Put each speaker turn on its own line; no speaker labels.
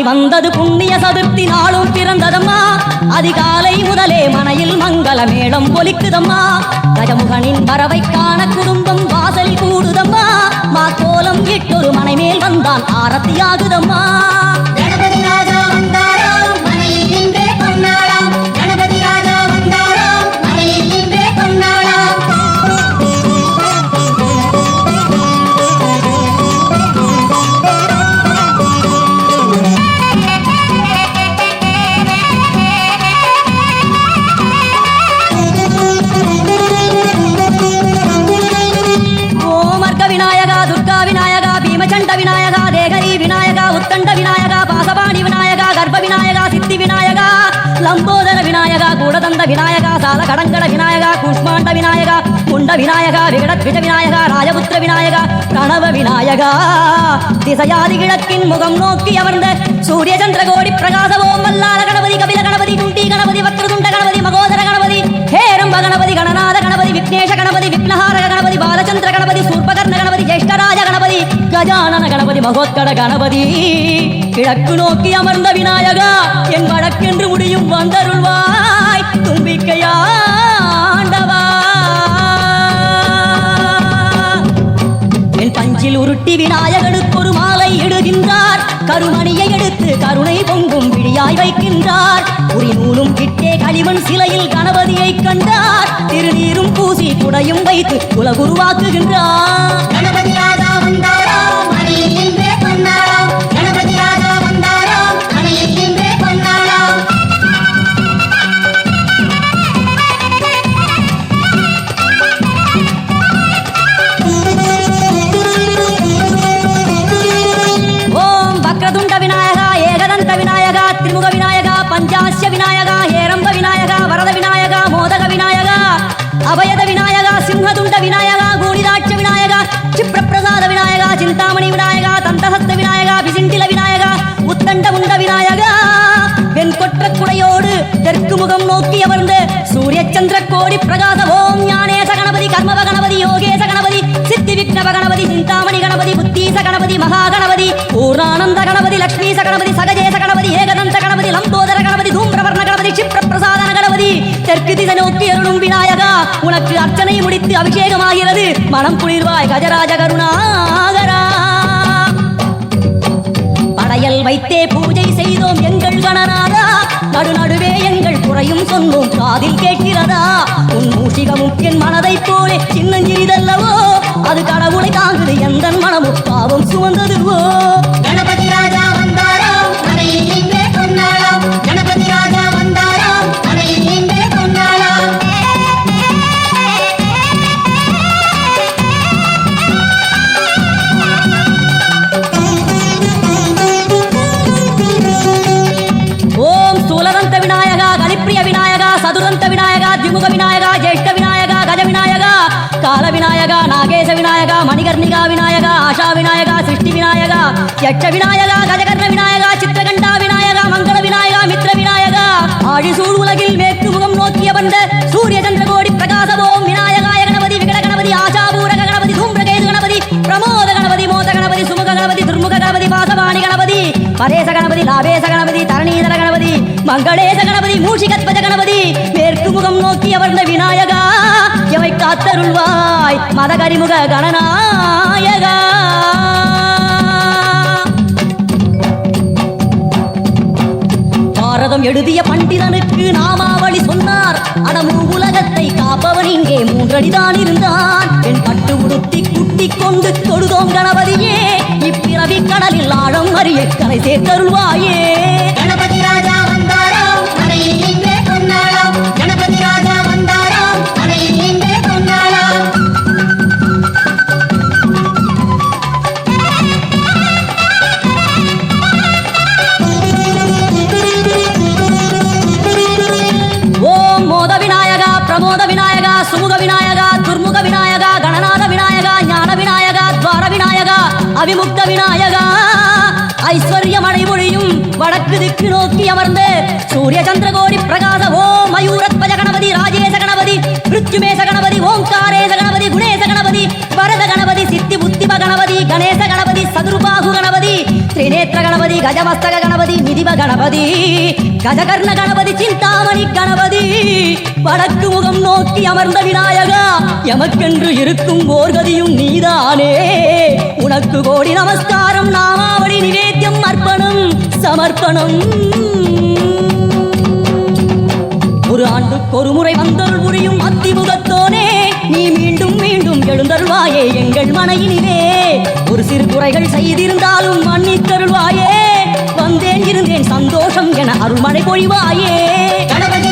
வந்தது புண்ணிய சதுர்த்தி நாளும் பிறந்ததம்மா. அதிகாலை முதலே மனையில் மங்கள மேளம் ஒலிக்குதம்மா. கஜமுகனின் வரவை காண குடும்பம் வாசலில் கூடுதம்மா. மாக்கோலம் இட்டொரு மனை மேல் வந்தான் ஆரத்தியாகுதம்மா.
கணபதி ராஜா வந்தாராம் மனையில் இன்றே பொன்னாளாம். கணபதி ராஜா வந்தாராம் மனையில் இன்றே பொன்னாளாம்.
விநாயகா துர்கா விநாயகா பீமச்சண்ட விநாயகா தேகரி விநாயகா உத்தண்ட விநாயகா பாசபாணி விநாயகா கர்ப்ப விநாயகா சித்தி விநாயகா லம்போதர விநாயகா கூடதந்த விநாயகா சால கடங்கட விநாயகா கூஷ்மாண்ட விநாயகா குண்ட விநாயகா விகடத்விஜ விநாயகா ராஜபுத்திர விநாயகா பிரணவ விநாயகா. திசையாதி கிழக்கின் முகம் நோக்கி அமர்ந்த சூரிய சந்திரகோடி பிரகாசவோம் வல்லார கணபதி கபில கணபதி குண்டி கணபதி வக்ரதுண்ட கணபதி மகோதர கணபதி ஹேரம்ப கணபதி கணநாத கணபதி விக்னேஷ கணபதி விக்னஹாரக கணபதி பாலச்சந்திர கணபதி சூர்பகர்ண கணபதி ஜேஷ்டராஜ கணபதி கஜானன கணபதி மகோத்கட கணபதி. கிழக்கு நோக்கி அமர்ந்த விநாயகா என் வழக்கென்று முடியும் வந்தருள்வாய் தும்பிக்கையாண்டவா. என் பஞ்சில் உருட்டி விநாயகனுக்கு ஒரு மாலை இடுகின்றார். கருமணியை எடுத்து கருணை பொங்கும் விழியாய் வைக்கின்றார். உரி நூலும் கிட்டே களிமண் சிலையில் கணபதியை கண்டார். திருநீரும் பூசி குடையும் வைத்து குலகுருவாக்குகின்றார்.
கணபதி ராஜா வந்தாராம் மனையில் இன்றே பொன்னாளாம். கணபதி ராஜா வந்தாராம் மனையில் இன்றே பொன்னாளாம்.
ஓம் வக்ரதுண்ட விநாயகா ஏகதந்த விநாயகா திரிமுக விநாயகா பஞ்சாஸ்ய விநாயகா ஹேரம்ப விநாயகா வரத விநாயகா மோதக விநாயகா அபயத விநாயகா சிம்ஹதுண்ட விநாயகா கூடிதாட்ச விநாயகா சிப்ரபிரசாத விநாயகா சிந்தாமணி விநாயகா தந்தஹஸ்த விநாயகா விசிண்டில விநாயகா உத்தண்ட உண்ட விநாயகா. வெண்கொற்ற குடையோடு தெற்கு முகம் நோக்கி அமர்ந்து சூரிய சந்திர கோடி பிரகாச ஓம் ஞானேச கணபதி கர்மவ கணபதி யோகேச கணபதி சித்தி விக்னவ கணபதி சிந்தாமணி கணபதி புத்தீச கணபதி மகா கணபதி பூர்ணானந்த கணபதி லக்ஷ்மீச கணபதி சகஜேச கணபதி ஏகதந்த கணபதி லம்போதர கணபதி தூம்பிரவர்ண கணபதி சிப்ரபிரசாதன கணபதி. தெற்கு திசை நோக்கி அருளும் விநாயகா உனக்கு அர்ச்சனை முடித்து அபிஷேகமாகிறது. மனம் குளிர்வாய் கஜராஜ கருணாகரா. படையல் வைத்தே பூஜை செய்தோம் எங்கள் கணநாதா. நடுநடுவே எங்கள் குறையும் சொன்னோம் காதில் கேட்கிறதா. உன் மூஷிகமும் என் மனதை போலே சின்னஞ்சிறிதல்லவோ. அது கடவுளை தாங்குது எந்த மனமும் பாவம் சுமந்ததுவோ.
கணபதி ராஜா வந்தாராம் மனையில் இன்றே பொன்னாளாம். கணபதி ராஜா வந்தாராம் மனையில் இன்றே பொன்னாளாம்.
ஓம் ஸ்தூலதந்த விநாயகா கலிப்பிரிய விநாயகா சதுரந்த விநாயகா திமுக விநாயகா ஜேஷ்ட விநாயகா கஜ விநாயகா கால விநாயகா நாகேச விநாயகா மணிகர்ணிகா விநாயகா ஆஷா விநாயகா சிருஷ்டி விநாயகா யட்ச விநாயகா கஜகர்ண விநாயகா சித்திரகண்டா விநாயகா மங்கள விநாயகா மித்ர விநாயகா. ஆழிசூழ் உலகில் மேற்கு முகம் நோக்கிய வந்த சூரிய சந்திரகோடி பிரகாசவோம் விநாயகாய கணபதி விகட கணபதி ஆஷாபூரக கணபதி தூம்பிரகேது கணபதி பிரமோத கணபதி மோத கணபதி சுமுக கணபதி துர்முக கணபதி பாசவாணி கணபதி பரேச கணபதி லாபேச கணபதி தரணீதர கணபதி மங்களேச கணபதி மூஷிகத்வஜ கணபதி. மேற்கு முகம் நோக்கி அமர்ந்த விநாயகா எவை காத்தருள்வாய் மதகரிமுக கணநாயகா. பாரதம் எழுதிய பண்டிதனுக்கு நாமாவளி சொன்னார். அடமூ உலகத்தை காப்பவன் இங்கே மூன்றடிதான் இருந்தான். என் பட்டு உடுத்தி குட்டிக் கொண்டு தொழுதோம் கணபதியே. இப்பிறவி கடலில் ஆழம் அறிய கரை சேர்த்தருள்வாயே.
கணபதி ராஜா வந்தாராம் மனையில் இன்றே பொன்னாளாம். கணபதி ராஜா வந்தாராம் மனையில் இன்றே பொன்னாளாம்.
ஓம் மோத விநாயகா பிரமோத விநாயகா சுமுக விநாயகா துர்முக விநாயகா கணநாத விநாயகா ஞான விநாயகா துவார விநாயகா அவிமுக்த விநாயகா. ஐஸ்வர்ய மழை மொழியும் வடக்கு திக்கு நோக்கி அமர்ந்து சூரிய சந்திரகோடி பிரகாச ஓம் மயூரத்வஜ கணபதி ராஜேச கணபதி மிருத்யுமேச கணபதி ஓங்காரேச கணபதி குணேச கணபதி வரத கணபதி சித்தி புத்திப கணபதி கணேச கணபதி சதுர்பாகு கணபதி திரிநேத்திர கஜநேத்திர கணபதி கஜமஸ்தக கணபதி நிதிப கணபதி கஜகர்ண கணபதி சிந்தாமணி கணபதி வடக்கு முகம் நோக்கி அமர்ந்த விநாயகா எமக்கென்று இருக்கும் ஓர்கதியும் நீதானே உனக்கு கோடி நமஸ்காரம் நாமாவளி நிவேத்தியம் அர்ப்பணம் சமர்ப்பணம் ஒரு ஆண்டுக்கு ஒரு முறை வந்தருள் புரியும் அத்திமுகத்தோனே நீ மீண்டும் மீண்டும் எழுந்தருள்வாயே எங்கள் மனையினிலே ஒரு சிறு குறைகள் செய்திருந்தாலும் மன்னித்தருள்வாயே வந்தேன் இருந்தேன் சந்தோஷம் என அருள்மழை பொழிவாயே
கணபதி